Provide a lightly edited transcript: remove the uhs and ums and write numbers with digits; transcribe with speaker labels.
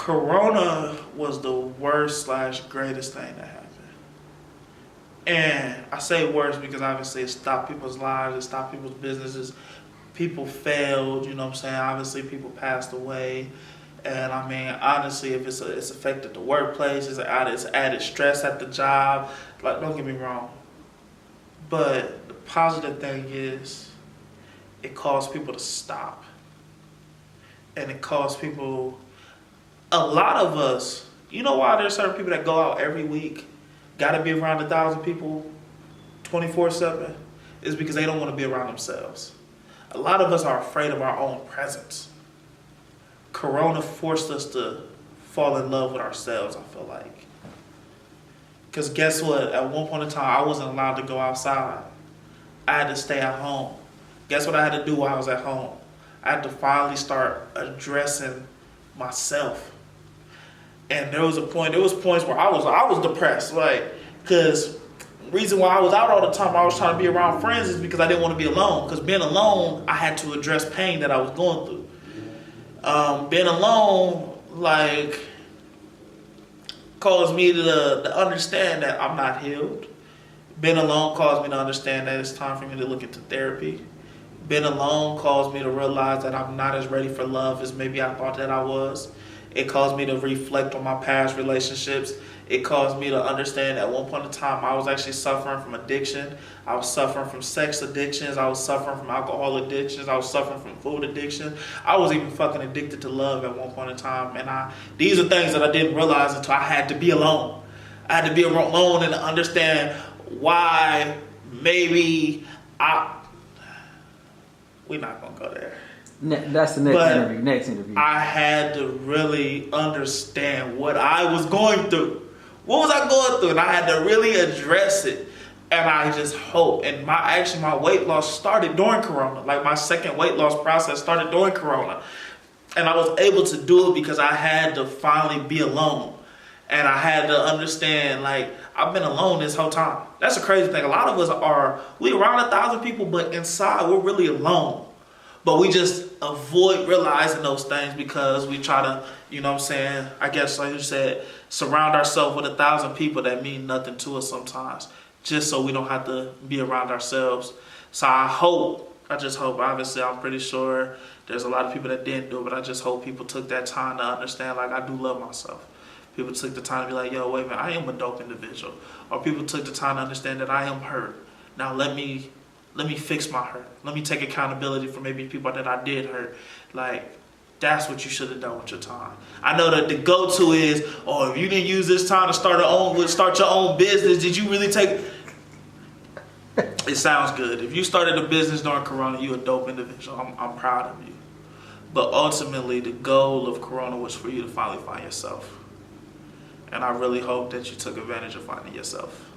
Speaker 1: Corona was the worst slash greatest thing that happened. And I say worse because obviously it stopped people's lives, it stopped people's businesses. People failed, you know what I'm saying? Obviously people passed away. And I mean, honestly, if it's affected the workplace, it's added stress at the job. Like, don't get me wrong. But the positive thing is it caused people to stop. And it caused people, a lot of us, you know why there's certain people that go out every week, gotta be around 1,000 people 24/7? Is because they don't want to be around themselves. A lot of us are afraid of our own presence. Corona forced us to fall in love with ourselves, I feel like. Because guess what? At one point in time, I wasn't allowed to go outside. I had to stay at home. Guess what I had to do while I was at home? I had to finally start addressing myself. And there was points where I was depressed, like, because reason why I was out all the time, I was trying to be around friends, is because I didn't want to be alone. Because being alone, I had to address pain that I was going through. Being alone, like, caused me to understand that I'm not healed. Being alone caused me to understand that it's time for me to look into therapy. Being alone caused me to realize that I'm not as ready for love as maybe I thought that I was. It caused me to reflect on my past relationships. It caused me to understand at one point in time I was actually suffering from addiction. I was suffering from sex addictions. I was suffering from alcohol addictions. I was suffering from food addiction. I was even fucking addicted to love at one point in time. And these are things that I didn't realize until I had to be alone. I had to be alone and understand why maybe we're not going to go there.
Speaker 2: That's the next interview.
Speaker 1: I had to really understand what I was going through. What was I going through? And I had to really address it. And I just hope. And my weight loss started during Corona. Like, my second weight loss process started during Corona. And I was able to do it because I had to finally be alone. And I had to understand, like, I've been alone this whole time. That's a crazy thing. A lot of us we around 1,000 people, but inside we're really alone. But we just avoid realizing those things because we try to, you know what I'm saying, I guess like you said, surround ourselves with 1,000 people that mean nothing to us sometimes, just so we don't have to be around ourselves. So I just hope, obviously I'm pretty sure there's a lot of people that didn't do it, but I just hope people took that time to understand, like, I do love myself. People took the time to be like, yo, wait a minute, I am a dope individual. Or people took the time to understand that I am hurt. Now let me fix my hurt. Let me take accountability for maybe people that I did hurt. Like, that's what you should have done with your time. I know that the go-to is, if you didn't use this time to start your own business, did you really take it? It sounds good. If you started a business during Corona, you're a dope individual. I'm proud of you. But ultimately, the goal of Corona was for you to finally find yourself. And I really hope that you took advantage of finding yourself.